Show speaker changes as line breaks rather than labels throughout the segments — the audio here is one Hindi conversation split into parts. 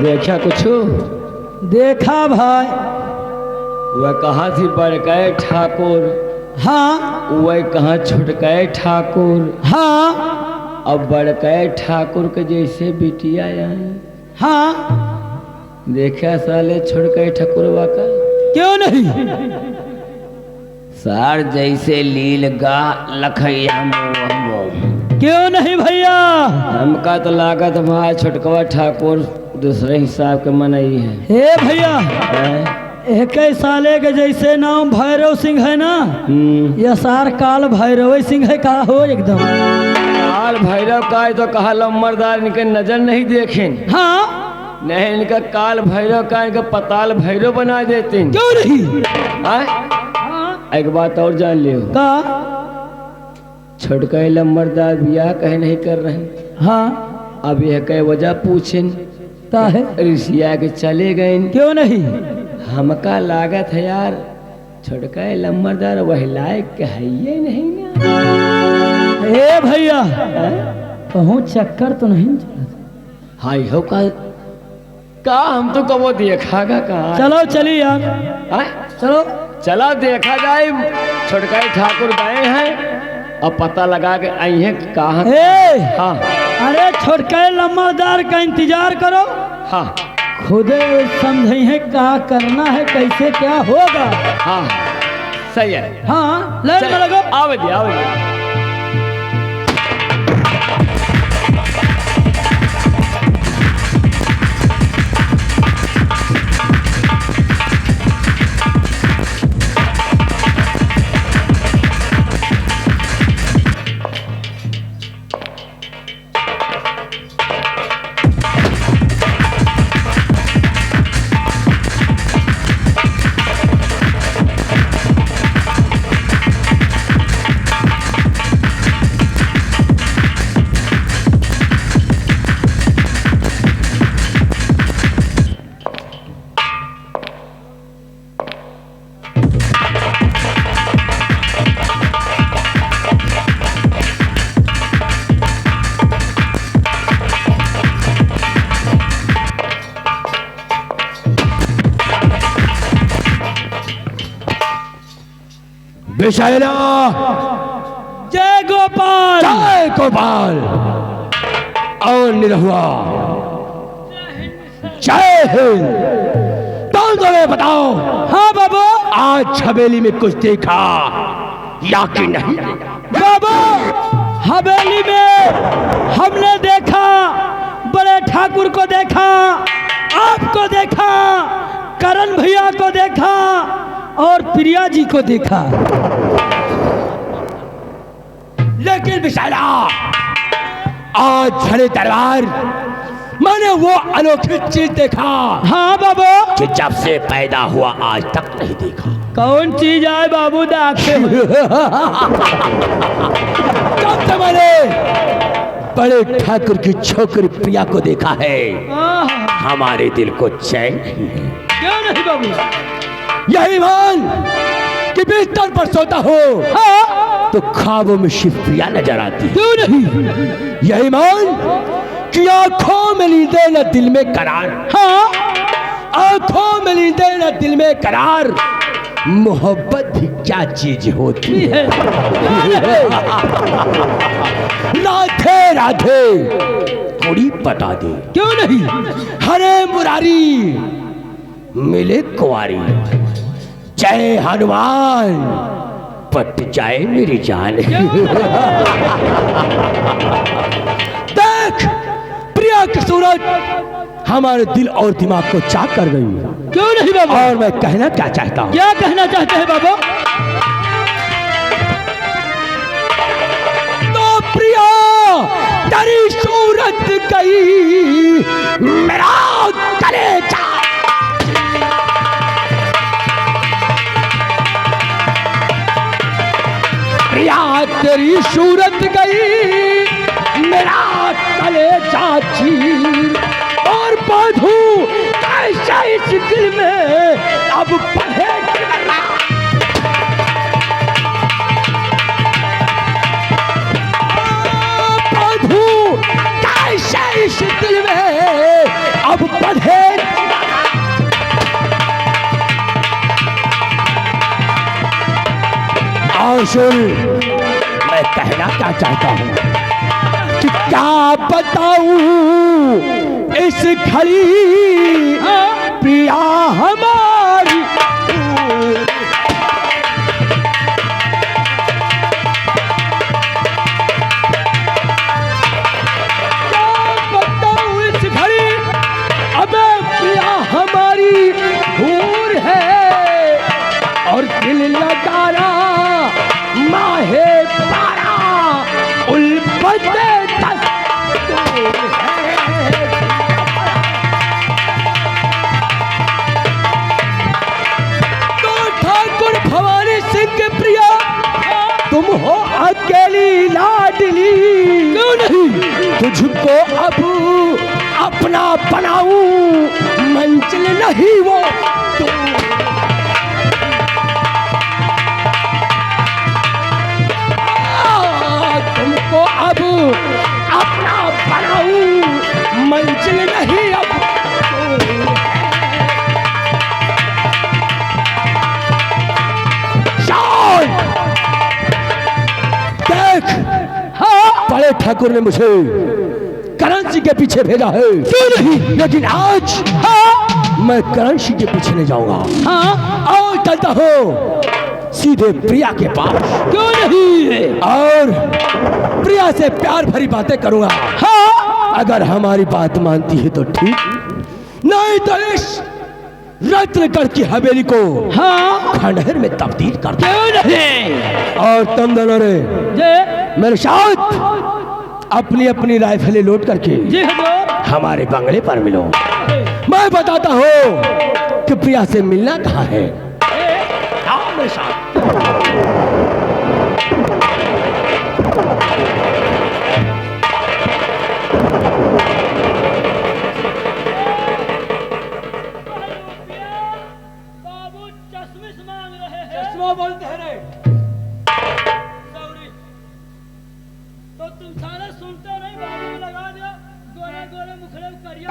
देखा कुछ?
देखा भाई।
वह कहाँ थी बड़काए ठाकुर?
हाँ।
वह कहाँ छुटकाए ठाकुर?
हाँ।
अब बड़काए ठाकुर के जैसे बिटिया आई।
हाँ।
देखा साले छुटकाए ठाकुरवा का?
क्यों नहीं?
सार जैसे लील गा लखैया मोह।
क्यों नहीं भैया?
हमका तो लागत भाई छुटकवा ठाकुर दूसरे हिसाब के मनई है।
हे भैया, एक साले के जैसे नाम भैरव सिंह है ना, यह सार काल भैरव सिंह है। कहा हो एकदम
काल भैरव का तो कहा लम्बरदार इनके नजर नहीं देखें।
हाँ।
नहीं इनका काल भैरव का इनका पताल भैरव बना देते।
क्यों नहीं?
एक बात और जान लियो
का
छोटका लम्बरदार बियाह कहे नहीं कर रहे।
हाँ।
अब यह कई वजह पूछें
का है
ऋषिया के चले गए।
क्यों नहीं?
हमका लागत है यार छोटका लम्बरदार वह लायक है ये नहीं ना।
ए भैया, कहूँ चक्कर तो नहीं
हाय हो का हम तो कबो देखागा कहाँ।
चलो चलिए यार। चलो
चला देखा जाए। छोटका ठाकुर गए हैं और पता लगा के आई है कहाँ।
हाँ। अरे छोटका लम्बादार का इंतजार करो।
हाँ।
खुद समझे है क्या करना है, कैसे क्या होगा।
हाँ सही है।
हाँ लाइन में लगो।
आवे दी आवे दी।
विशाला
जय गोपाल।
जय गोपाल और निरहुआ जय हिंद। तुम तुम्हें बताओ।
हाँ बाबू।
आज हवेली में कुछ देखा या कि नहीं?
बाबू हवेली में हमने देखा, बड़े ठाकुर को देखा, आपको देखा, करण भैया को देखा और प्रिया जी को देखा।
लेकिन विशाला आज झड़े दरबार मैंने वो अनोखी चीज देखा।
हाँ बाबू।
कि जब से पैदा हुआ आज तक नहीं देखा।
कौन चीज आए बाबू देखते?
जब से मैंने बड़े ठाकुर की छोकरी प्रिया को देखा है हमारे दिल को चैन नहीं है।
क्यों नहीं बाबू?
यही मान कि बिस्तर पर सोता हो तो ख्वाबों में शिव प्रिया नजर आती।
क्यों नहीं?
यही मान कि आंखों में नींदें न दिल में करार।
हाँ।
आंखों में नींदें न दिल में करार। मोहब्बत भी क्या चीज होती है। राधे राधे थोड़ी बता दे।
क्यों नहीं?
हरे मुरारी मिले कुंवारी। जय हनुमान पट जाए मेरी जान। देख प्रिया की सूरत हमारे दिल और दिमाग को चाक कर गई।
क्यों नहीं बाबू?
और मैं कहना क्या चाहता हूँ।
क्या कहना चाहते हैं बाबू?
तो प्रिया तेरी सूरत गई मेरा कलेजा। प्रिया तेरी सूरत गई मेरा कलेजा चीर और बांधू कैसा इस दिल में अब पढ़े बांधू कैसा इस दिल में अब पढ़े सुन, मैं कहना क्या चाहता हूँ कि क्या बताऊं इस घड़ी प्रिया हमारी।
हमारी हूर है और दिल लगाना माहे पारा उल्फते दस्तूर है। तो ठाकुर भवानी सिंह के प्रिया तुम हो अकेली लाडली, क्यों नहीं तुझको अब अपना बनाऊं, मंजिल नहीं वो तू। तुमको अब अपना बनाऊं, मंजिल नहीं अब तू। शान देख, हाँ बड़े ठाकुर ने मुझे करण सिंह के पीछे भेजा है, क्यों नहीं, लेकिन आज हाँ मैं करण सिंह के पीछे नहीं जाऊंगा। हाँ और चलता हूँ सीधे प्रिया के पास, क्यों नहीं, और प्रिया से प्यार भरी बातें करूंगा। हाँ अगर हमारी बात मानती है तो ठीक, नहीं तो इस रत्नगढ़ की हवेली को हाँ खंडहर में तब्दील कर दो। क्यों नहीं, और तुम दोनों ने मेरे साथ अपनी अपनी राइफलें लोड करके जी हमारे बंगले पर मिलो। मैं बताता हूँ कि प्रिया से मिलना कहाँ है। आओ मेरे साथ।
बाबू चश्मिश मांग रहे हैं।
चश्मा बोलते हैं रे।
तो तुम सारे सुनते नहीं, बाबू को लगा दिया, गोरे गोरे मुखड़े करिया।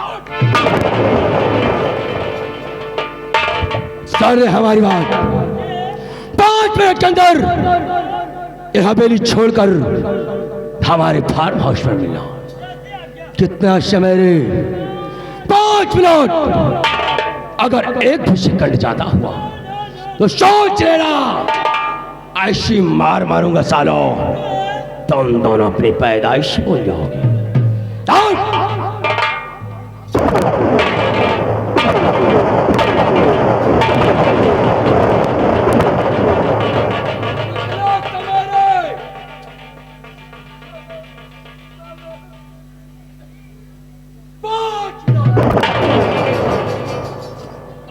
सारे हमारी बात 5 मिनट के अंदर ये हवेली छोड़कर हमारे फार्म हाउस पर मिलना। कितना समय रे, 5 मिनट। अगर 1 भी सेकंड ज्यादा हुआ तो सोच लेना ऐसी मार मारूंगा सालों, तुम दोनों अपनी पैदाइश भूल जाओगे।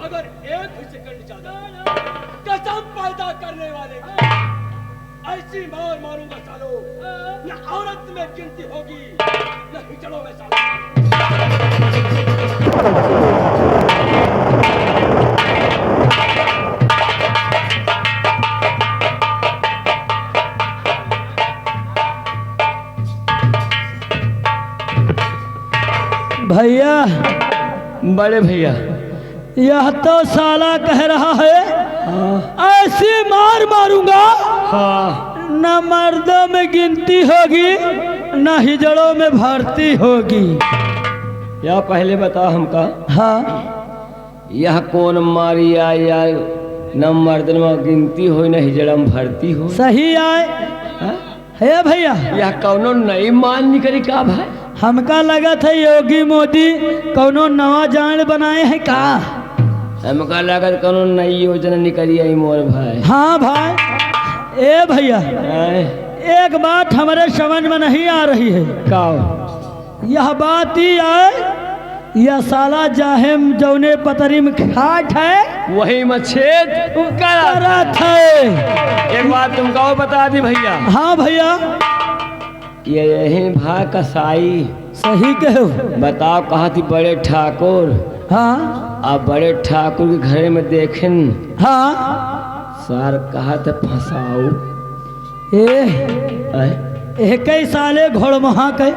अगर 1 भी सेकंड ज्यादा कसम पैदा करने वाले ऐसी मार मारूंगा सालो, न औरत में गिनती होगी न हिजड़ों में सालो।
भैया,
बड़े भैया,
यह तो साला कह रहा है ऐसी मार मारूंगा
हाँ
न मर्दों में गिनती होगी न हिजड़ों में भर्ती होगी।
या पहले बता हमका,
हाँ
यह कौन मारिया या न मर्दन में गिनती हो न हिजड़ा में भर्ती हो।
सही आए है भैया।
यह कौनो नई मान निकली का भाई?
हमका लगा था योगी मोदी कौनो नवा जान बनाए हैं का।
हमका लगा कौनो नई योजना निकली है मोर भाई।
हाँ भाई। ए भैया, एक बात हमारे समझ में नहीं आ रही है।
का
यह बात ही आए यह साला जाहिम जौने पतरी में खाट है
वही मच्छेद
करत है।
एक बात तुमको बता दी भैया।
हाँ भैया।
ये यही भाई कसाई
सही कहो।
बताओ कहा थी बड़े ठाकुर।
हाँ
अब बड़े ठाकुर के घर में देखें
हाँ
सार कहा था फंसाओ।
एक साले घोड़ महा के,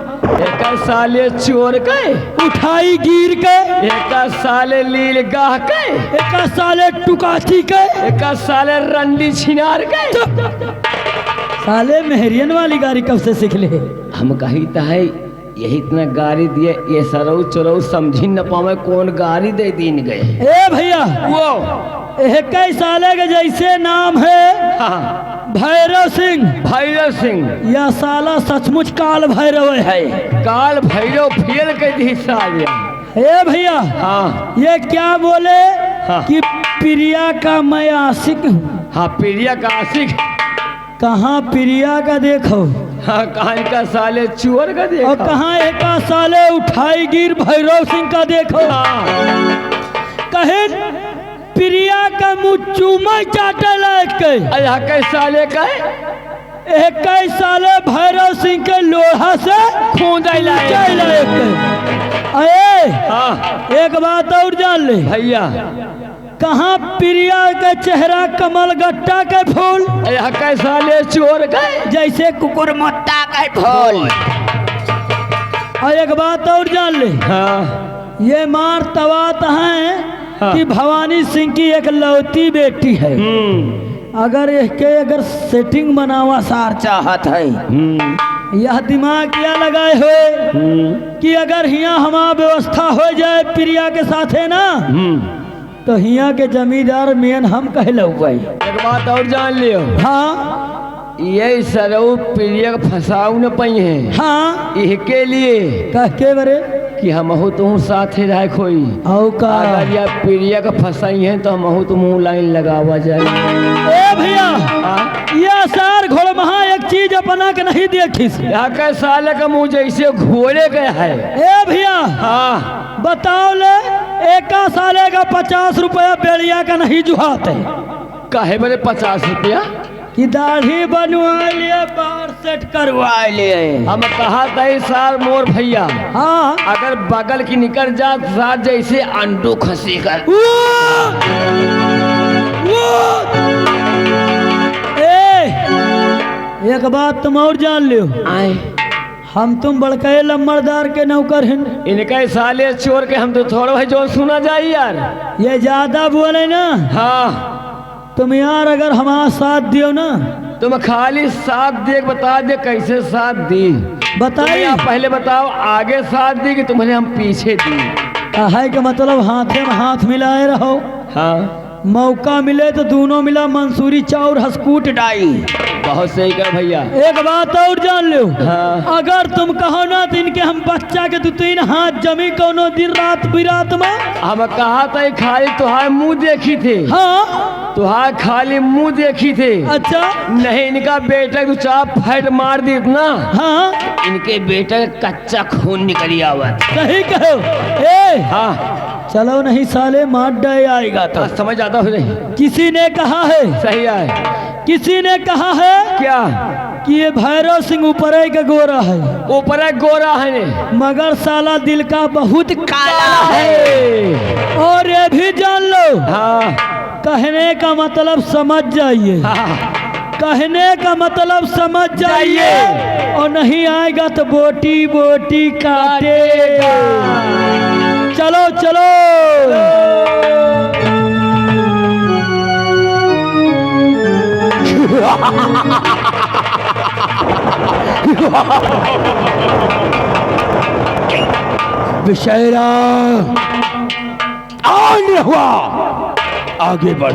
एक साले चोर के,
उठाई गिर के,
एक साले लील गाह के,
एक साले टुकाची के,
एक साले रंडी छिनार के।
साले मेहरियन वाली गाड़ी कब से सीख ले?
हम कही तो है यही इतना गाड़ी दिए, ये सरऊ चरऊ समझी न पावे कौन गाड़ी दे दीन गए।
ए भैया
वो
एक साले के जैसे नाम है
हाँ,
भैरव सिंह,
भैरव सिंह
या साला सचमुच काल भैरव है।
काल भैरव फेल के हिस्सा लिया।
ए भैया
हाँ
ये क्या बोले
हाँ।
कि प्रिया का मैं आशिक हूँ।
हाँ प्रिया का आशिक।
कहाँ प्रिया का देखो
हाँ कहाँ का साले चोर का देखो।
और कहाँ एक साले उठाई गिर भैरव सिंह का देखो।
हाँ।
कहे प्रिया का मुँह चूमा चाटे लायक के
यहाँ के साले का
एक साले भैरव सिंह के लोहा से
खूंद
लायक के। अरे
हाँ
एक बात और जान ले
भैया,
कहाँ प्रिया का चेहरा कमल गट्टा के फूल,
यहाँ के साले चोर का
जैसे कुकुर मुत्ता का फूल। और एक बात और जान ले
हाँ
ये मार तवात है
हाँ।
कि भवानी सिंह की एक लौती बेटी है। अगर अगर सेटिंग बनावा सार चाहत है, यह दिमाग क्या लगाए हुए कि अगर यहाँ हमारा व्यवस्था हो जाए प्रिया के साथ है ना, तो हिया के जमींदार मेन हम कहलो भाई।
एक बात और जान लियो।
हाँ
ये सरऊ प्रिया को फंसाऊ न पाई है।
हाँ
इसके लिए
कह के बरे
कि हम हो तुम साथ ही रह कोई
औ का
अगर या प्रिया का फंसाई है तो हम हो तुम लाइन लगावा जाए।
ए भैया ये सार घोड़ महा एक चीज अपना के नहीं देखी।
यहाँ के साले का मुंह जैसे घोड़े गया है।
ए भैया
हाँ
बताओ ले एक साले का 50 रुपया बेड़िया का नहीं जुहाते
कहे बड़े 50 रुपया
कि दाढ़ी बनवा लिए बार सेट करवा लिए।
हम कहा था इस साल मोर भैया
हाँ
अगर बगल की निकल जा साथ जैसे अंडू खसी कर।
एक बात तुम और जान लियो,
आए
हम तुम बड़के लम्बरदार के नौकर हैं।
इनके साले चोर के हम तो थोड़ा भाई जो सुना जाए यार।
ये ज्यादा बोले ना
हाँ
तुम यार अगर हमारा साथ दियो ना,
तुम खाली साथ दे बता दे कैसे साथ दी
बताइए।
आप पहले बताओ आगे साथ दी कि तुम्हें हम पीछे दी।
है के मतलब हाथे में हाथ मिलाए रहो।
हाँ
मौका मिले तो दोनों मिला मंसूरी चाउर हसकूट डाई।
बहुत सही कर भैया।
एक बात और जान लो।
हाँ।
अगर तुम कहो ना तो इनके हम बच्चा के 2-3 हाथ जमी कोनो दिन रात बिरात में।
हम कहा था खाली तुहार मुंह देखी थे।
हाँ
तुहार खाली मुंह देखी थे।
अच्छा
नहीं इनका बेटा तू चाप फैट मार दी इतना।
हाँ
इनके बेटा का कच्चा खून निकली आवत।
सही कहो। ए
हाँ
चलो नहीं साले मार डाय आएगा तो
समझ आता हो नहीं।
किसी ने कहा है,
सही है।
किसी ने कहा है
क्या
कि ये भैरव सिंह ऊपर का गोरा है,
ऊपर एक गोरा है ने
मगर साला दिल का बहुत काला है। और ये भी जान लो।
हाँ
कहने का मतलब समझ जाइए।
हाँ
कहने का मतलब समझ जाइए। और नहीं आएगा तो बोटी बोटी काटेगा। चलो चलो
विषयरा आने हुआ आगे बढ़।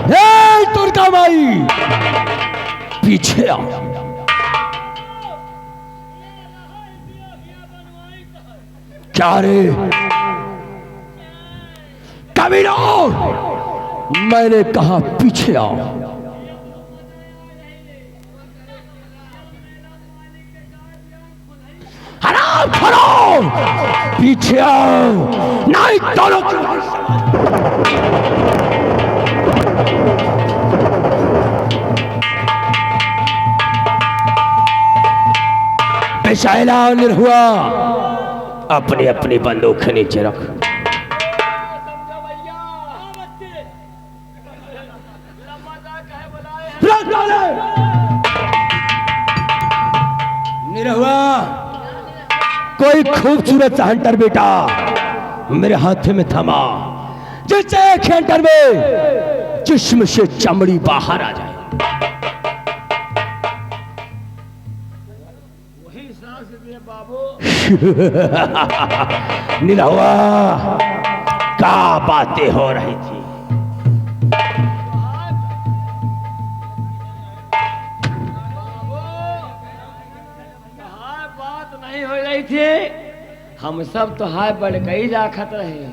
हे दुर्गा माई पीछे आ। क्या रे कमीना, मैंने कहा पीछे आओ। हराम खड़ो पीछे आओ नहीं दोनों। पेशाला हुआ अपनी अपनी बंदूक के नीचे रख। निरहुआ कोई खूबसूरत हंटर बेटा मेरे हाथ में थमा, जिससे एक हंटर में
जिस्म से चमड़ी बाहर आ जाए। निरहुआ, क्या बातें हो रही थी?
बात नहीं हो रही थी, हम सब तो हाय बड़कई राखत रहे।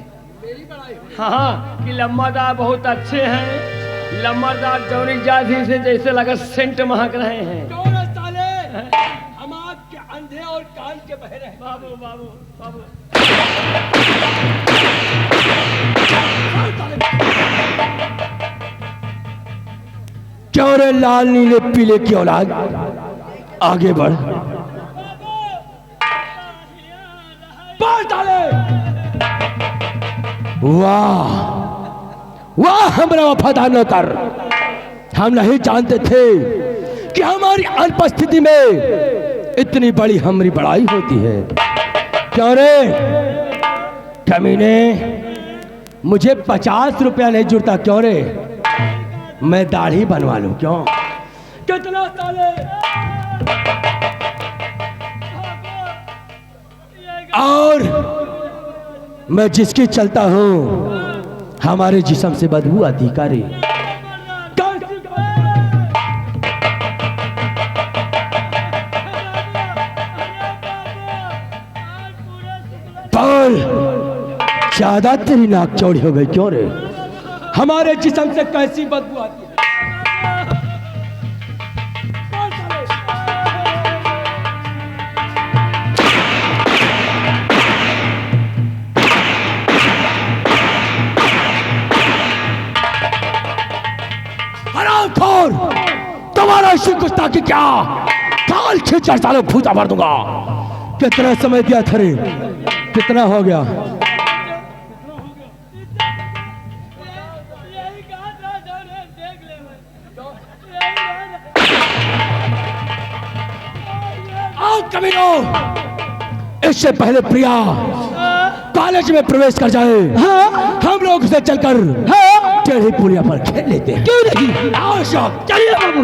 हाँ कि लम्बादार बहुत अच्छे हैं, लम्बादार जौनी जाति से जैसे लगा सेंट महक रहे हैं।
हम आपके अंधे और कान के बहरे हैं।
बाबू बाबू बाबू,
क्यों रे लाल नीले पीले की औलाद, आगे बढ़। वाह वाह हमारा वफादार नौकर, हम नहीं जानते थे कि हमारी अनुपस्थिति में इतनी बड़ी हमारी बड़ाई होती है। क्यों रे कमीने, मुझे 50 रुपया नहीं जुड़ता क्यों रे? मैं दाढ़ी बनवा लूं क्यों?
कितना साले?
और मैं जिसकी चलता हूं हमारे जिस्म से बदबू आती करे। पर ज्यादा तेरी नाक चौड़ी हो गई क्यों रे?
हमारे जिस्म से कैसी बदबू आती है?
हरामखोर, तुम्हारा इसी गुस्सा की क्या काल खींच सालों फूटा भर दूंगा। कितना समय दिया था रे? कितना हो गया? आओ कमीनो, इससे पहले प्रिया कॉलेज में प्रवेश कर जाए, हम लोग उसे चलकर टेढ़ी पुलिया पर खेल लेते हैं। क्यों नहीं? आओ शौक, चलिए बाबू।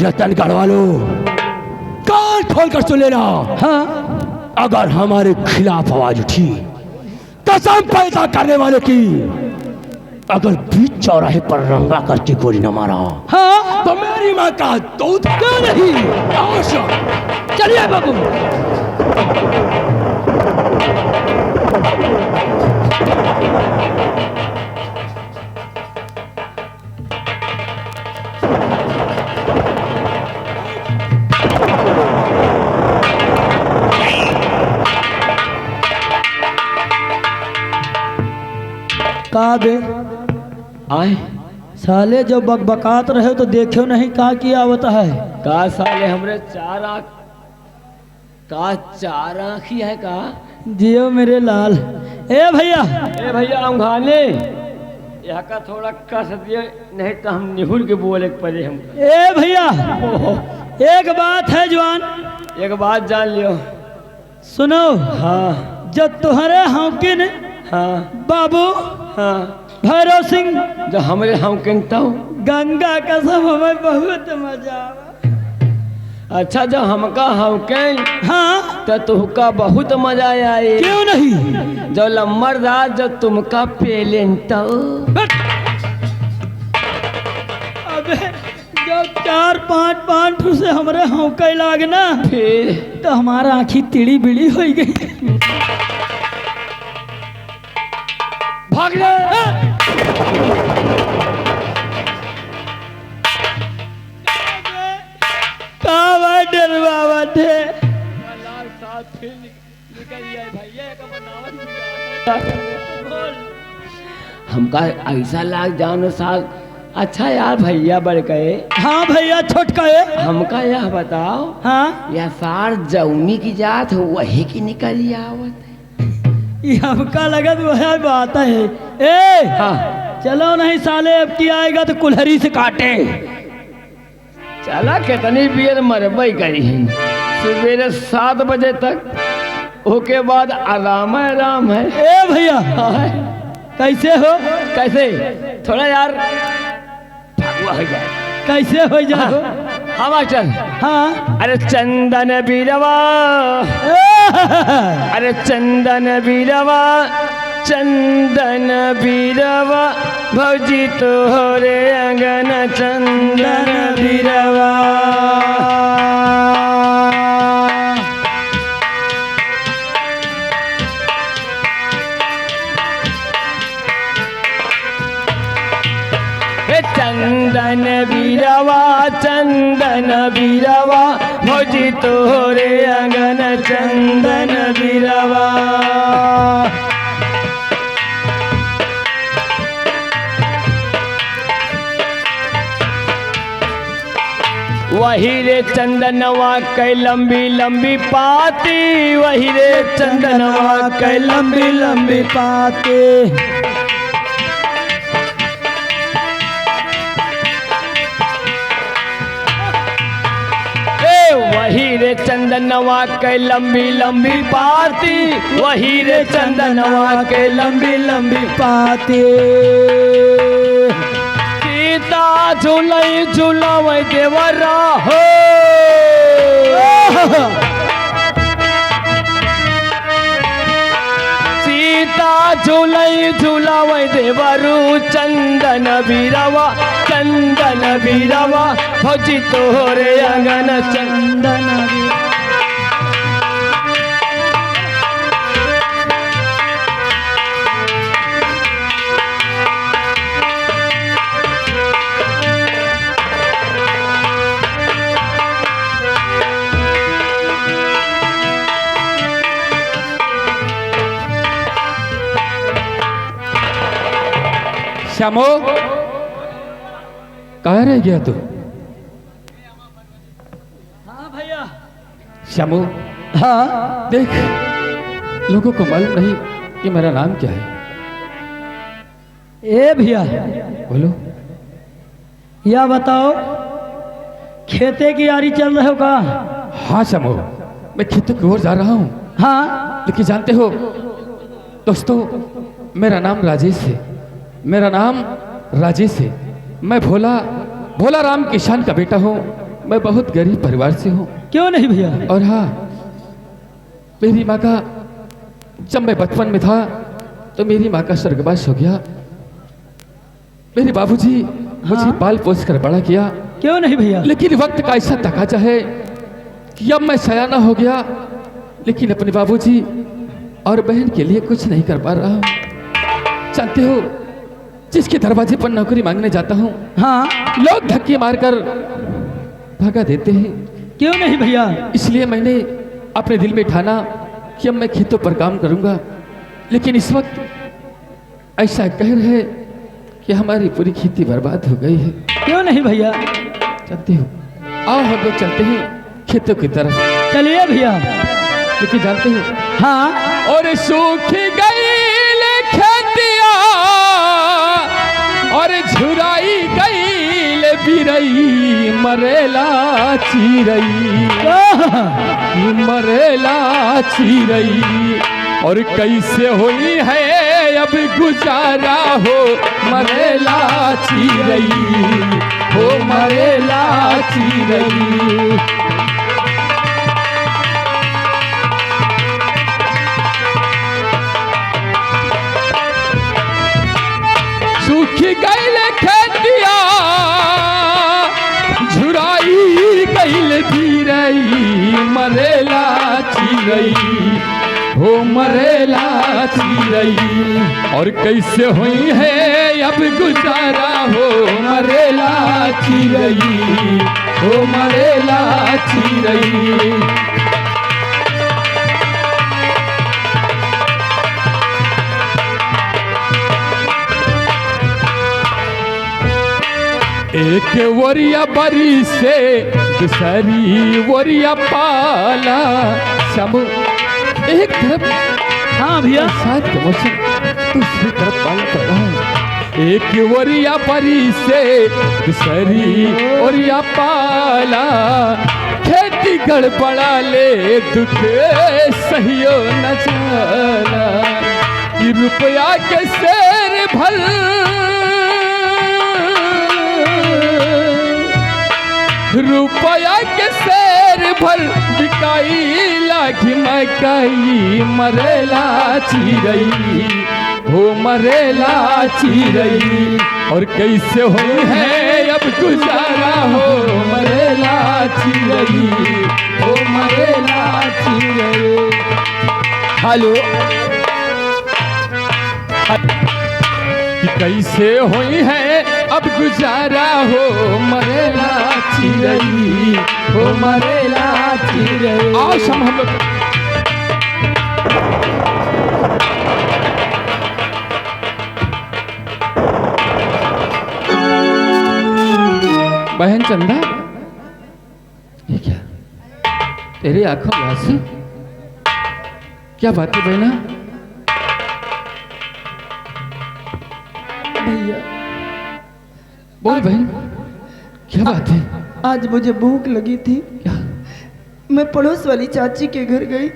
रतनगढ़ वालों, कान खोलकर सुन लेना। हाँ, अगर हमारे खिलाफ आवाज उठी, कसम पैदा करने वाले की, अगर बीच चौराहे पर रंगा करके गोली न मारा, हाँ, तो मेरी माँ का दूध क्यों नहीं? चलिए बाबू।
का बे आए साले, जो बकबकात रहे तो देखो नहीं का किया होता है। का साले हमरे चार आँख, का चार आँखी है का? जियो मेरे लाल। ए भैया अंघाने यहाँ का थोड़ा कस दिए, नहीं तो हम निहुर के बोले पड़े हम। ए भैया एक बात है जवान, एक बात जान लियो। सुनो। हाँ। जब तुम्हारे हौकिन, हाँ बाबू, हाँ भैरव सिंह, जो हमारे हौकिन तो गंगा कसम हमें बहुत मजा आवा। अच्छा, जो हमका हौकिन, हाँ तो तुमका बहुत मजा आए। क्यों नहीं? जो लम्बरदार जो तुमका पेलेन तो, अबे जब 4-5 से हमारे हौके लागना, फिर तो हमारा आँखी टिड़ी बिड़ी हो गई। भाग ले। डरवा थे हमका ऐसा लाग जानो साल। अच्छा यार भैया बढ़ गए। हाँ भैया छोट गए। हमका यह बताओ, हाँ यह सार जौनी की जात हो वही की निकली आवत है। हमका लगत वह बात है। ए हाँ चलो नहीं साले, अब की आएगा तो कुल्हरी से काटे।
चला कितनी बियर मरबई करी सवेरे 7 बजे तक, ओके बाद आराम है।
ए भैया कैसे हो?
कैसे थोड़ा यार भगवा हो जाए।
कैसे हो जाओ?
हाँ मास्टर।
हाँ
अरे चंदन बीरवा, अरे चंदन बीरवा, चंदन बीरवा, भौजी तोहरे अंगन चंदन बीरवा। चंदन बीरवा, चंदन बीरवा, भौजी तोहरे अंगन चंदन बीरवा। वही रे चंदनवा कै लंबी लंबी पाती, वही रे चंदनवा कै लंबी लंबी
पाते।
वही रे चंदनवा के लंबी लंबी पाती, वही रे चंदनवा के लंबी लंबी
पाते।
सीता झूलई झूलावे देवरा हो, सीता झूलई झूलावे देवरू, चंदन बीरवा, चंदन बीरवा, भौजी तोहरे अंगन चंदन बीरवा।
श्यामो कहाँ रह गया तू?
हाँ भैया।
श्यामो
हाँ
देख, लोगों को मालूम नहीं कि मेरा नाम क्या है।
ए भैया
बोलो।
या बताओ, खेते की यारी चल रहे हो का?
हाँ श्यामो, मैं खेतों की ओर जा रहा हूँ।
हाँ
लेकिन जानते हो दोस्तों, मेरा नाम राजेश है, मेरा नाम राजेश है। मैं भोला राम किसान का बेटा हूँ। मैं बहुत गरीब परिवार से हूँ।
क्यों नहीं भैया?
और हाँ, मेरी माँ का जब मैं बचपन में था तो मेरी माँ का स्वर्गवास हो गया। मेरे बाबूजी मुझे पाल पोस कर बड़ा किया।
क्यों नहीं भैया?
लेकिन वक्त का ऐसा तकाजा है कि अब मैं सयाना हो गया, लेकिन अपने बाबूजी और बहन के लिए कुछ नहीं कर पा रहा हूँ। जानते हो, जिसके दरवाजे पर नौकरी मांगने जाता हूँ,
हाँ
लोग धक्के मारकर भगा देते हैं।
क्यों नहीं भैया?
इसलिए मैंने अपने दिल में ठाना कि अब मैं खेतों पर काम करूंगा। लेकिन इस वक्त ऐसा कहर है कि हमारी पूरी खेती बर्बाद हो गई है।
क्यों नहीं भैया?
जानते हो, आओ हम लोग चलते हैं खेतों की तरफ।
चलिए भैया।
लेकिन जानते हो,
हाँ
और सूख गई खेतिया और झुराई गई बिरई, मरेला चिरई, मरेला चिरई। और कैसे हुई है अब गुजारा हो, मरेला चिरई हो, मरेला चिरई। सूख गईल खेतिया झुराई गईल धीरई, मरेला चिरई हो, मरेला चिरई। और कैसे हुई है अब गुजारा हो, मरेला चिरई हो, मरेला चिरई। एक वरिया बरी से दूसरी वरिया पाला। सब एक तरफ
हाँ भैया।
बरसात का मौसम, दूसरी तरफ पाला पड़ रहा है।
एक ओरिया परी से दूसरी ओरिया पाला, खेती गड़बड़ा ले दुख सहियो न चला, कि रुपया के शेर भर रुपया के शेर भर बिकाई लाखी मकाई, मरेला चिरई हो मरेला चिरई, और कैसे हो है अब गुजारा हो मरेला चिरई हो मरेला चिरई।
हेलो,
कि कैसे होई है अब गुजारा हो मरेला चिरई हो मरेला चिरई। आओ हम लोग बहन चंदा, ये क्या तेरी आंखों में आंसू, क्या बात है बहना?
भैया
बोल बहन, क्या बात है?
आज मुझे भूख लगी थी,
क्या?
मैं पड़ोस वाली चाची के घर गई,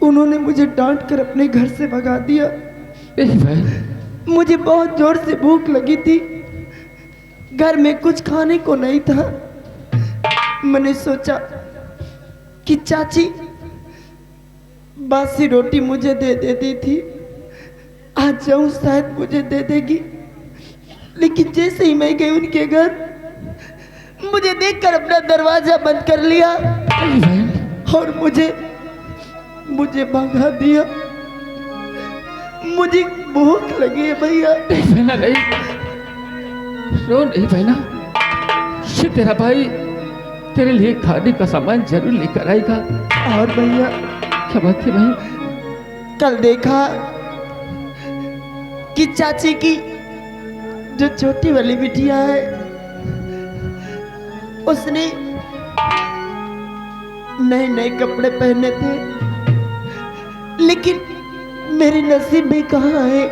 उन्होंने मुझे डांट कर अपने घर से भगा दिया।
बहन
मुझे बहुत जोर से भूख लगी थी, घर में कुछ खाने को नहीं था। मैंने सोचा कि चाची बासी रोटी मुझे दे देती थी, आज जाऊं शायद मुझे दे देगी। लेकिन जैसे ही मैं गई उनके घर, मुझे देखकर अपना दरवाजा बंद कर लिया और मुझे भगा दिया। मुझे भूख लगी है भैया।
बहना नहीं, रो नहीं बहना, ये तेरा भाई तेरे लिए खाने का सामान जरूर लेकर आएगा।
और भैया
क्या बात है भाई?
कल देखा कि चाची की जो छोटी वाली बिटिया है, उसने नए नए कपड़े पहने थे, लेकिन मेरे नसीब में कहाँ है?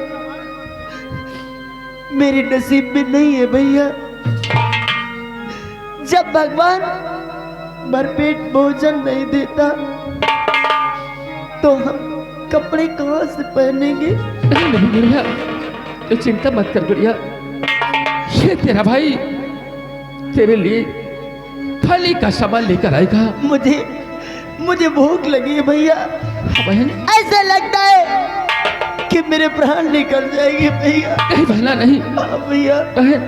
मेरे नसीब में नहीं है भैया। जब भगवान भरपेट भोजन नहीं देता तो हम कपड़े कहाँ से पहनेंगे?
नहीं गुड़िया, तो चिंता मत कर गुड़िया, ये तेरा भाई तेरे लिए थाली का सामान लेकर आएगा।
मुझे भूख लगी है भैया।
बहन
ऐसा लगता है कि मेरे प्राण निकल जाएंगे भैया।
नहीं बहना नहीं,
भैया
बहन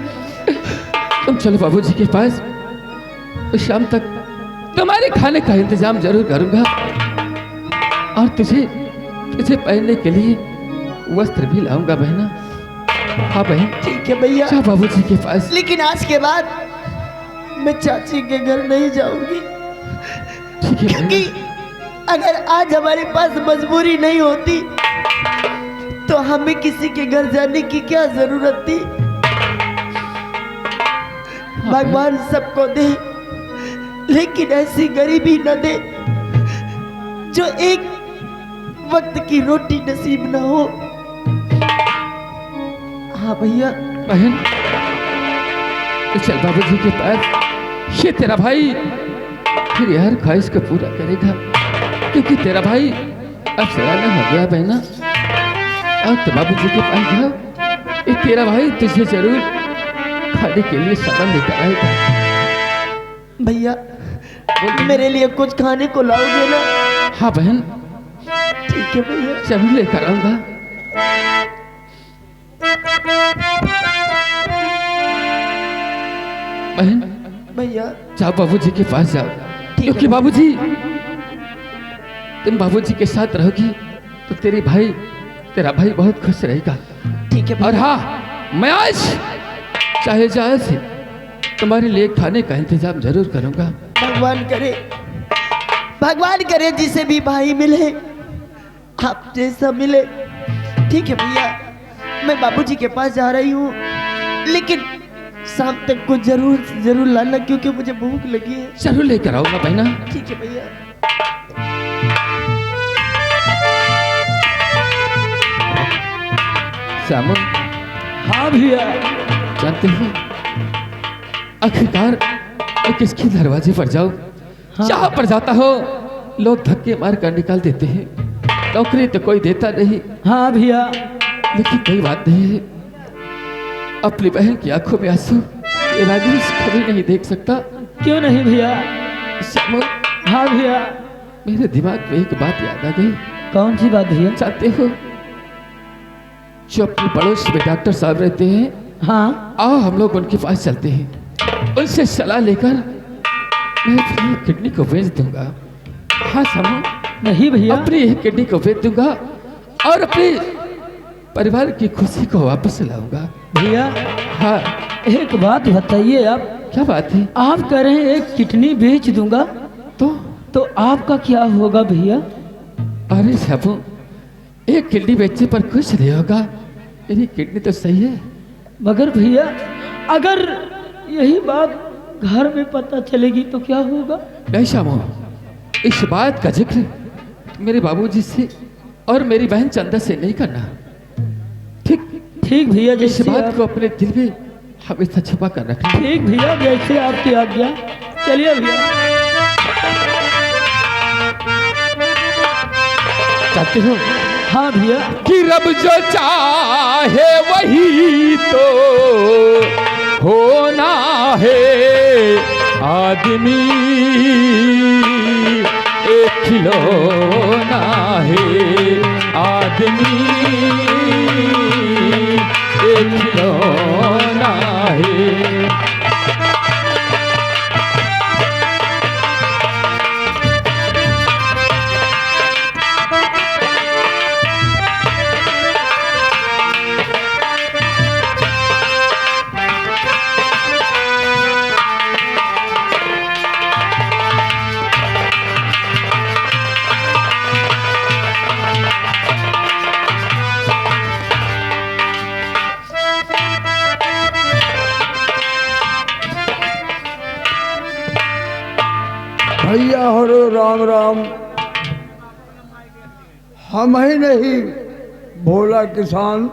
तुम चलो बाबूजी के पास, तो शाम तक तुम्हारे खाने का इंतजाम जरूर करूंगा, और तुझे पहनने के लिए वस्त्र भी लाऊंगा बहना। हाँ बहन,
ठीक है भैया।
जा बाबूजी के पास।
लेकिन आज के बाद मैं चाची के घर नहीं जाऊंगी,
ठीक है
क्योंकि अगर आज हमारे पास मजबूरी नहीं होती तो हमें किसी के घर जाने की क्या जरूरत थी। भगवान सबको दे, लेकिन ऐसी गरीबी न दे जो एक वक्त की रोटी नसीब न हो। हाँ भैया।
बहन तो चल बाबूजी के पास, ये तेरा भाई फिर हर ख्वाहिश को पूरा करेगा, क्योंकि तेरा भाई अब सयाना हो गया बहना। और तो बाबूजी के पास जाओ, ये तेरा भाई तुझे जरूर खाने के लिए सामान लेकर आएगा।
भैया मेरे लिए कुछ खाने को लाओगे ना?
हाँ बहन,
ठीक है भैया।
जरूर लेकर आऊंगा। बहन
भैया
जाओ बाबूजी के पास जाओ, क्योंकि बाबूजी तुम बाबूजी के साथ रहोगी तो तेरा भाई बहुत खुश रहेगा।
ठीक है
और
भैया।
हाँ, मैं आज चाहे जाए से तुम्हारे लिए खाने का इंतजाम जरूर करूंगा।
भगवान करे जिसे भी भाई मिले, आप जैसा मिले। ठीक है भैया, मैं बाबूजी के पास जा रही हूँ, लेकिन शाम तक को जरूर लाना, क्योंकि मुझे भूख लगी है।
जरूर लेकर आऊंगा बहना।
ठीक है भैया।
श्यामू,
हाँ भैया।
जानते हो आखिरकार मैं किसके दरवाजे पर जाऊं?
हाँ।
जहां पर जाता हो लोग धक्के मार कर निकाल देते हैं, नौकरी तो कोई देता नहीं।
हाँ भैया।
लेकिन कोई बात नहीं है, अपनी बहन की आंखों में आंसू ये राजेश कभी नहीं देख सकता।
क्यों नहीं भैया?
श्यामू,
हाँ भैया।
मेरे दिमाग में एक बात याद आ गई।
कौन सी बात भैया?
जानते हो जो अपने पड़ोस में डॉक्टर साहब रहते हैं,
हाँ।
आओ हम लोग उनके पास चलते हैं, उनसे सलाह लेकर मैं अपनी किडनी को बेच दूंगा। हाँ समूह,
नहीं भैया।
अपनी एक किडनी को बेच दूंगा और अपने परिवार की खुशी को वापस लाऊंगा।
भैया
हाँ,
एक बात बताइए आप।
क्या बात है?
आप कह रहे हैं एक किडनी बेच दूंगा, तो आपका क्या होगा भैया?
अरे साबू, एक किडनी बेचने पर कुछ नहीं होगा, मेरी किडनी तो सही है।
मगर भैया अगर यही बात घर में पता चलेगी तो क्या होगा?
नहीं श्यामू, इस बात का जिक्र मेरे बाबूजी से और मेरी बहन चंदा से नहीं करना। ठीक
ठीक भैया,
इस
जैसे
बात को अपने दिल में हमेशा छुपा कर रखना।
ठीक भैया, जैसे आपकी आज्ञा। चलिए भैया।
चाहते हो
हाँ भैया।
कि रब जो चाहे वही तो होना है, आदमी एक खिलौना है, आदमी एक खिलौना है।
भैया हरो राम राम। हम ही नहीं, भोला किसान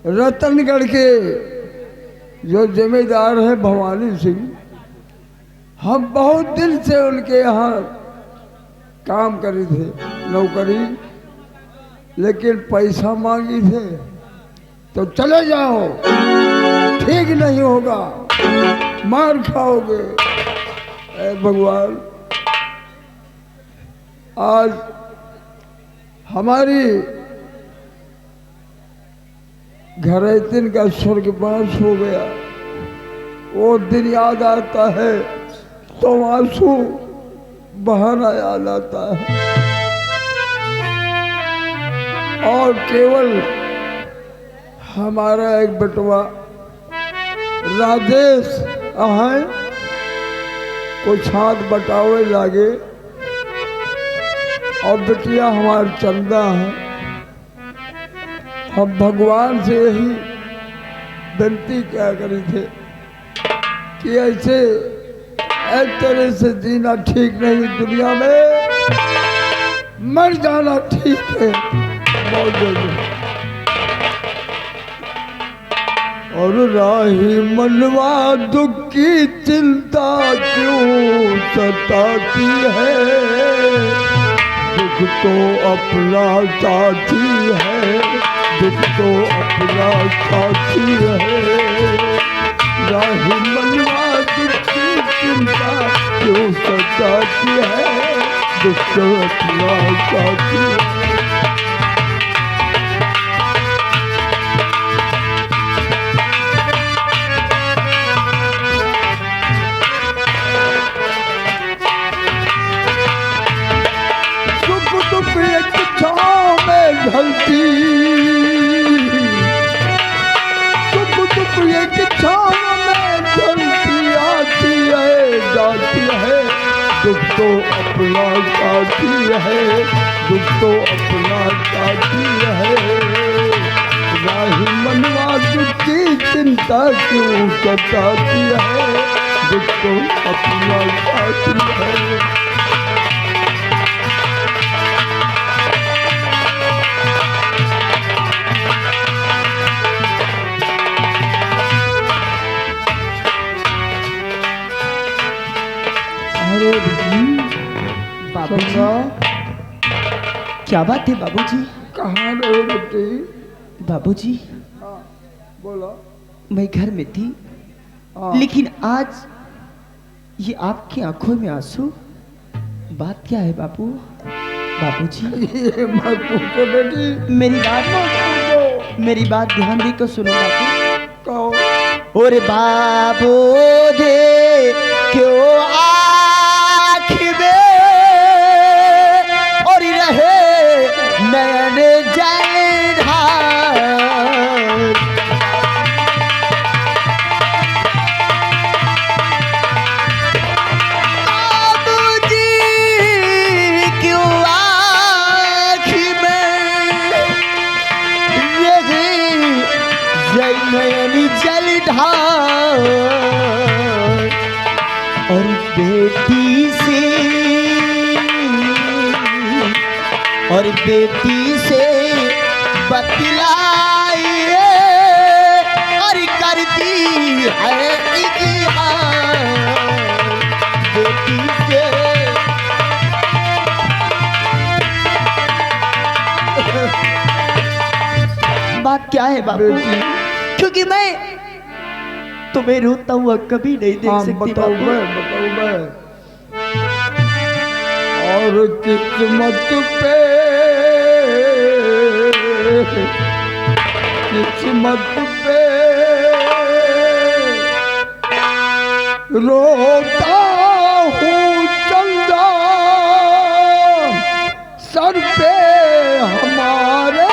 रतनगढ़ के जो जमींदार है भवानी सिंह, हम बहुत दिन से उनके यहाँ काम करे थे, नौकरी, लेकिन पैसा मांगी थे तो चले जाओ, ठीक नहीं होगा, मार खाओगे। ऐ भगवान, आज हमारी घरैतिन का स्वर्गवास हो गया, वो दिन याद आता है तो आंसू बहाना याद आता है। और केवल हमारा एक बटवा राजेश है, कुछ हाथ बटावे लागे, और बेटिया हमारी चंदा है। हम भगवान से यही विनती क्या करी थे कि ऐसे एक तरह से जीना ठीक नहीं, दुनिया में मर जाना ठीक है। बहुत जल्दी और राही मनवा दुख की चिंता क्यों सताती है, दुख तो अपना साथी है, दुख तो अपना साथी है। राही मनवा दुख की चिंता क्यों सताती है, दुख तो अपना साथी है। ढलती दुख एक छाव में ढलती आती है, जाती है, दुख तो अपना साथी है, दुख तो अपना साथी है। राही मनवा दुख की चिंता क्यों सताती है, दुख तो अपना साथी है।
बाबूजी, क्या बात है बाबूजी?
कहाँ रहे बेटी?
बाबूजी,
बोलो।
मैं घर में थी, लेकिन आज ये आपकी आंखों में आंसू, बात क्या है बाबू? बाबूजी
ये मत पूछो बेटी,
मेरी बात ध्यान देकर सुनो बाबू।
कहो।
और बाबू दे क्यों आँख में और रहे नयन जलधार। बाबूजी क्यों आँख में रहे नयन जलधार। और बेटी से बतलाइए और करती है इजहार। बेटी से बात क्या है बाबू? क्योंकि मैं तुम्हें रोता हुआ कभी नहीं देख सकती
बताओ
बाबू।
बताओ मैं। और किस्मत पे रोता हूँ चंदा सर पे हमारे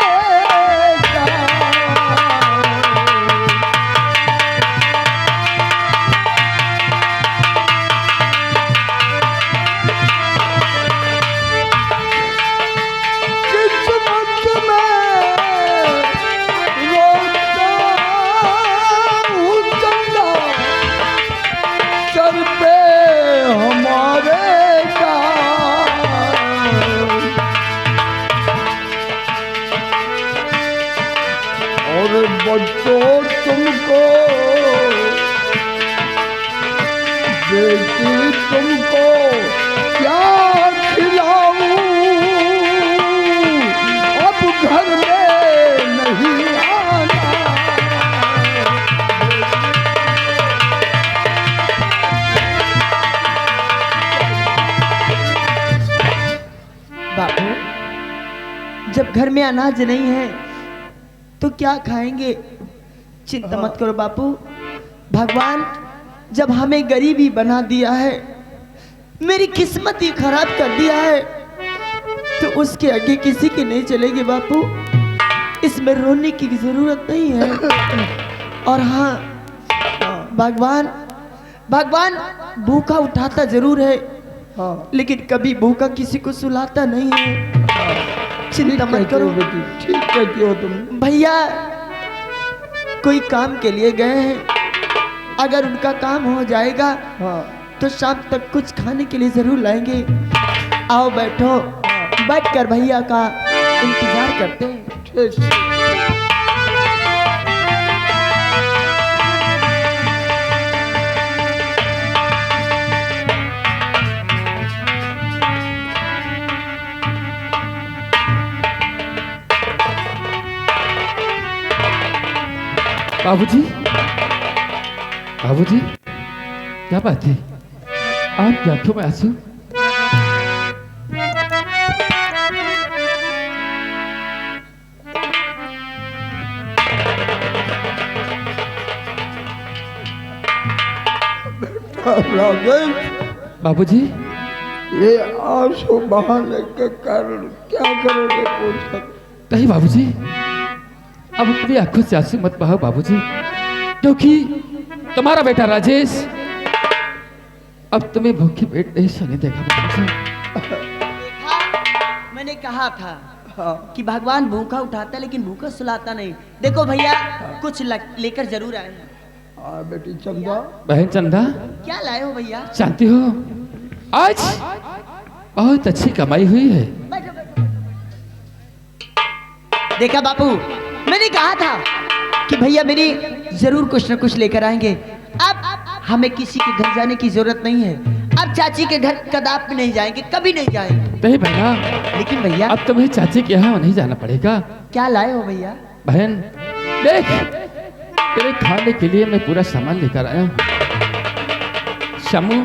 बच्चों तुमको बेटी तुमको क्या खिलाऊं अब घर में नहीं आना।
बाबू जब घर में अनाज नहीं है तो क्या खाएंगे? चिंता मत करो बापू, भगवान जब हमें गरीबी बना दिया है, मेरी किस्मत ही खराब कर दिया है, तो उसके आगे किसी की नहीं चलेगी बापू। इसमें रोने की जरूरत नहीं है। और हाँ भगवान भूखा उठाता जरूर है, लेकिन कभी भूखा किसी को सुलाता नहीं है। चिंता मत करो
बेटी, ठीक कहती हो तुम।
भैया कोई काम के लिए गए हैं, अगर उनका काम हो जाएगा तो शाम तक कुछ खाने के लिए जरूर लाएंगे। आओ बैठो, बैठकर भैया का इंतजार करते हैं।
ठीक।
बाबूजी, बाबूजी, क्या बात है? आपकी आंखों में आंसू? बाबूजी,
ये आंसू बहाने के कारण क्या करोगे पूछा?
नहीं बाबूजी, अब अपनी आंखों से आंसू मत बहाओ बाबूजी, क्योंकि तुम्हारा बेटा राजेश अब तुम्हें भूखे पेट नहीं सोने देगा बाबूजी।
मैंने कहा था कि भगवान भूखा उठाता है लेकिन भूखा सुलाता नहीं। देखो भैया कुछ लेकर जरूर आए हैं।
हाँ बेटी चंदा।
बहन चंदा,
क्या लाए हो भैया?
जानती हो आज बहुत अच्छी कमाई हुई है।
बैठो, बैठो। देखा बापू, मैंने कहा था कि भैया मेरी जरूर कुछ न कुछ लेकर आएंगे। अब हमें किसी के घर जाने की जरूरत नहीं है। अब चाची के घर कदापि नहीं जाएंगे, कभी नहीं जाएंगे।
नहीं बहना,
लेकिन भैया
अब तुम्हें चाची के यहाँ नहीं जाना पड़ेगा।
क्या लाए हो भैया?
बहन देख, तेरे खाने के लिए मैं पूरा सामान लेकर आया हूँ। शामू,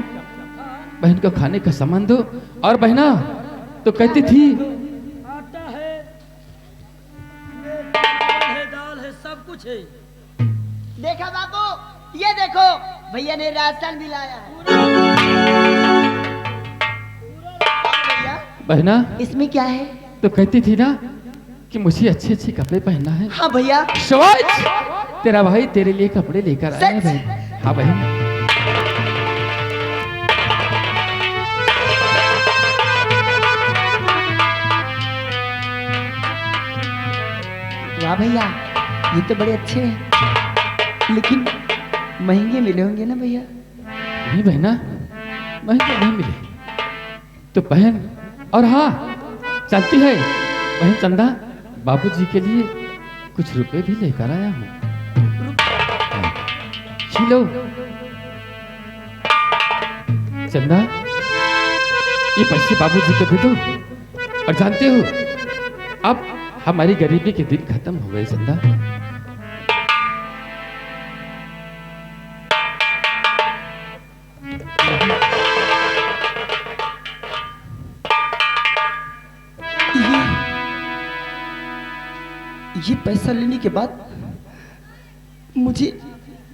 बहन को खाने का सामान दो। और बहना तो कहती थी
आटा है, दाल है, सब कुछ है।
देखा बाबू, ये देखो भैया ने राशन भी लाया है। भैया
बहना,
इसमें क्या है?
तो कहती थी ना कि मुझे अच्छे अच्छे कपड़े पहनना है।
हाँ भैया।
शाबाश, तेरा भाई तेरे लिए कपड़े लेकर आया है
सच?
बहन। हाँ बहन।
वाह भैया, ये तो बड़े अच्छे हैं, लेकिन महंगे मिले होंगे ना भैया?
नहीं बहना, महंगे नहीं मिले तो बहन। और हाँ, जानती है बहन चंदा, बाबूजी के लिए कुछ रुपए भी लेकर आया हूँ। लो चंदा, ये पैसे बाबूजी को दे दो। और जानते हो, अब हमारी गरीबी के दिन खत्म हो गए चंदा।
ये पैसा लेने के बाद मुझे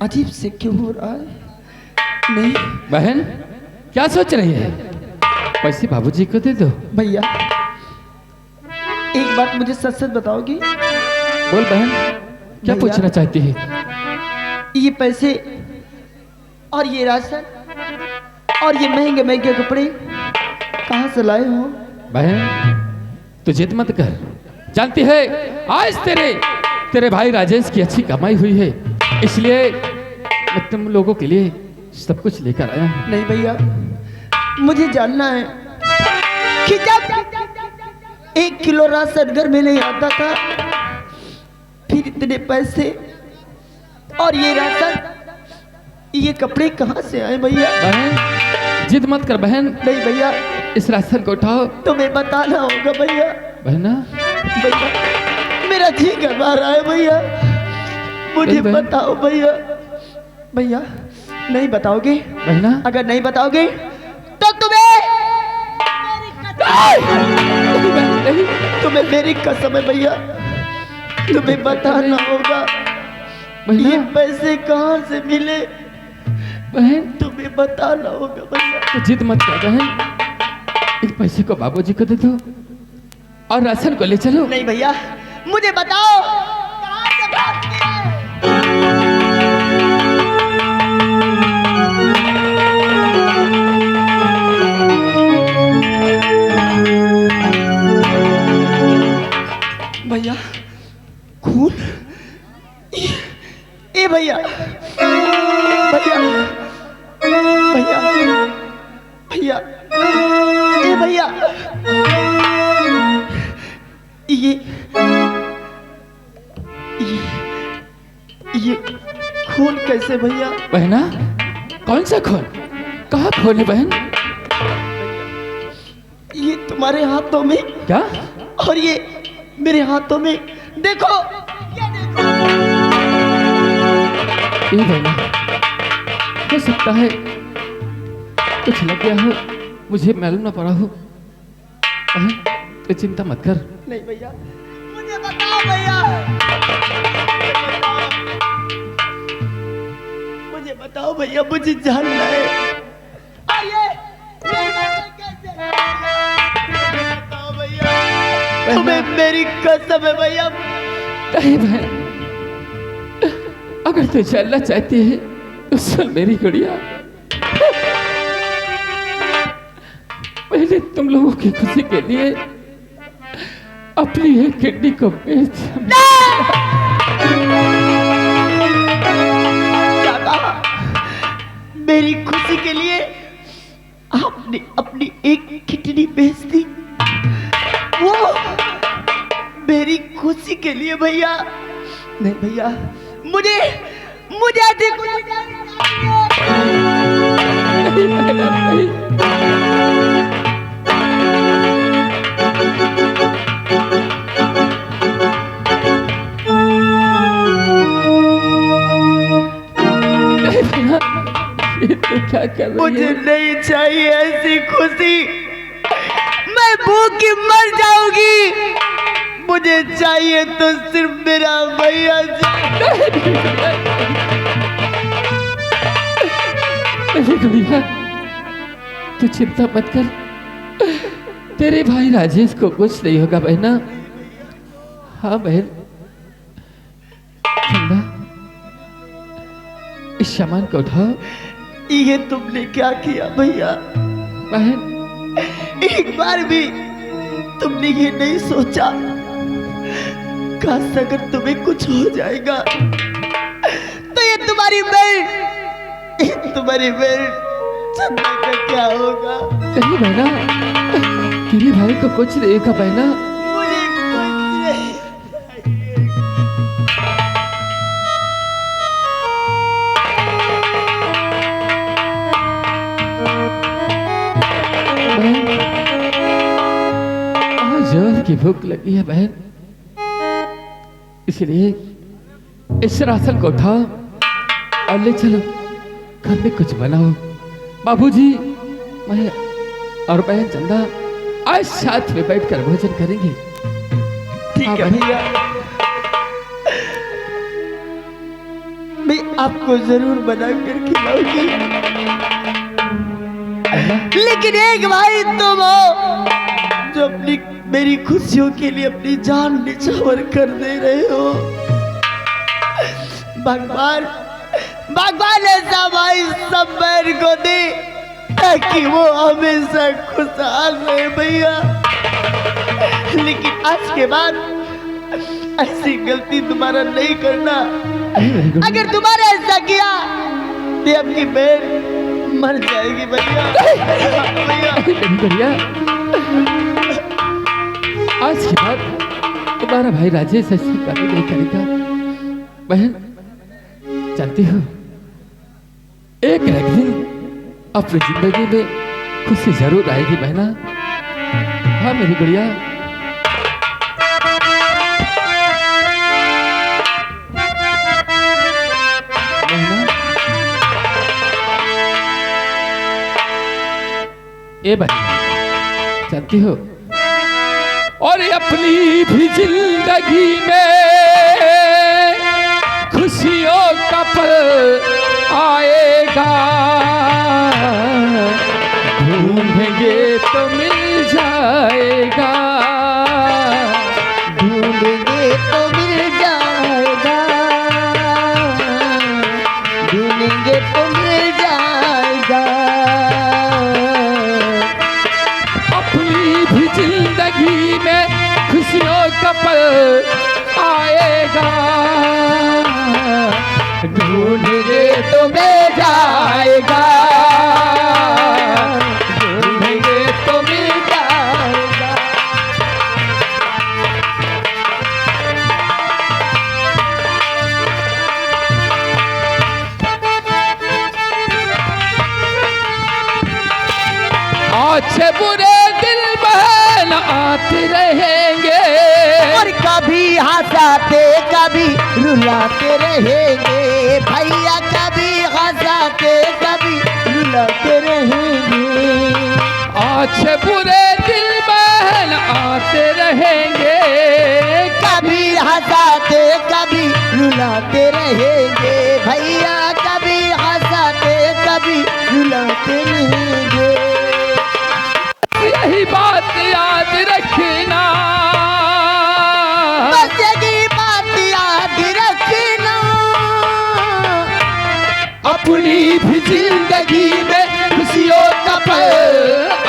अजीब से क्यों हो रहा है? नहीं
बहन, क्या सोच रही है? पैसे बाबूजी को दे दो।
भैया, एक बात मुझे सच सच बताओगी?
बोल बहन, क्या
भैया।
पूछना चाहती है?
ये पैसे और ये राशन और ये महंगे महंगे कपड़े कहाँ से लाए हो?
बहन तू जिद मत कर। जानती है, आज तेरे भाई राजेश की अच्छी कमाई हुई है, इसलिए मैं तुम लोगों के लिए सब कुछ लेकर आया हूँ।
नहीं भैया, मुझे जानना है कि जब 1 किलो राशन घर में नहीं आता था, फिर इतने पैसे और ये राशन, ये कपड़े कहाँ से आए भैया?
बहन जिद मत कर बहन,
नहीं भैया,
इस राशन को उठाओ।
तुम्हें बताना होगा भैया।
बहना,
भैया मेरा जी घबरा रहा है भैया, मुझे
नहीं बहन।
बताओ भैया। भैया नहीं बताओगे?
बहना,
अगर नहीं बताओगे तो तुम्हें
नहीं,
तुम्हें मेरी कसम है भैया, तुम्हें बताना होगा
बहना,
ये पैसे कहाँ से मिले,
बहन
तुम्हें बताना होगा भैया।
तो जिद मत कर बहन, इन पैसे को बाबूजी को दे दो और राशन को ले चलो।
नहीं भैया, मुझे बताओ कहाँ से बात की है? भैया खून, ए भैया, भैया भैया भैया, ए भैया, ये खून कैसे भैया?
बहना, कौन सा खून? कहाँ खून है बहन?
ये तुम्हारे हाथों में
क्या?
और ये मेरे हाथों में, देखो ये देखो।
ये बहना, हो सकता है कुछ लग गया हो, मुझे मालूम ना पड़ा हो। बहन तो चिंता मत कर।
नहीं भैया, मुझे बताओ भैया, मुझे बताओ भैया, मुझे जानना है। और ये कैसे? बताओ भैया, तुम्हें मेरी कसम है भैया।
नहीं बहन, अगर तू जानना चाहती है तो सुन मेरी गुड़िया, पहले तुम लोगों की खुशी के लिए अपनी एक किडनी को बेच
क्या कहा? मेरी खुशी के लिए आपने अपनी एक किडनी बेच दी? वो मेरी खुशी के लिए भैया? नहीं भैया, मुझे मुझे अधिक
नहीं, ये तो क्या कर रही
मुझे
है?
नहीं चाहिए ऐसी खुशी, मैं भूखी मर जाऊंगी। मुझे चाहिए तो सिर्फ मेरा भैया
अरे गुड़िया, तू चिंता मत कर, तेरे भाई राजेश को कुछ नहीं होगा बहना। हाँ बहन, चंदा इस सामान को उठाओ।
ये तुमने क्या किया भैया?
बहन
एक बार भी तुमने ये नहीं सोचा काश अगर तुम्हें कुछ हो जाएगा तो ये तुम्हारी बेल्ट चंदा का क्या होगा?
नहीं बहना, तेरे भाई को कुछ नहीं होगा बहना।
मुझे कुछ नहीं।
आज जोर की भूख लगी है बहन, इसलिए इस राशन को उठाओ और ले चलो, घर में कुछ बनाओ। बाबूजी, मैं और बहन चंदा आज साथ में बैठकर भोजन करेंगे।
ठीक
हाँ
है
बहन।
भैया, मैं आपको जरूर बनाकर खिलाऊंगी, लेकिन एक भाई तुम हो जो मेरी खुशियों के लिए अपनी जान निछावर कर दे रहे हो। भगवान ऐसा भाई सब बहन को दे ताकि वो हमेशा खुशहाल रहे भैया। लेकिन आज के बाद ऐसी गलती दोबारा नहीं करना। अगर दोबारा ऐसा किया तो आपकी बहन मर जाएगी भैया।
भैया, आज के बाद तुम्हारा भाई राजेश ऐसी कभी नहीं करेगा। बहन जानती हो, एक न एक दिन अपनी जिंदगी में खुशी जरूर आएगी बहना। हाँ मेरी गुड़िया। ए बहन जानती हो, और अपनी भी जिंदगी में खुशियों का पल आएगा, ढूंढेंगे तो मिल जाएगा,
ढूंढेंगे तो मिल जाएगा, ढूंढेंगे तो मिल जाएगा।
अपनी भी जिंदगी में खुशियों का पल आएगा, ढूंढेंगे तो मिल जाएगा, ढूंढेंगे तो मिल जाएगा। अच्छे बुरे दिल बहन आते रहेंगे,
और कभी हंसाते कभी रुलाते रहेंगे भैया, कभी हंसाते कभी रुलाते रहेंगे।
अच्छे बुरे दिल बहन आते रहेंगे,
कभी हंसाते कभी रुलाते रहेंगे भैया, कभी हंसाते कभी रुलाते रहेंगे।
यही बात याद रखना,
बस यही बात याद रखना।
अपनी भी जिंदगी में खुशियों का पल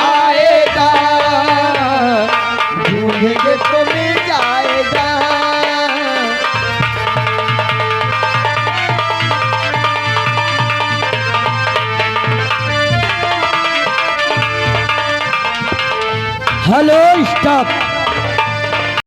आएगा,
ढूंढेंगे तो मिल जाएगा।
Hello stop.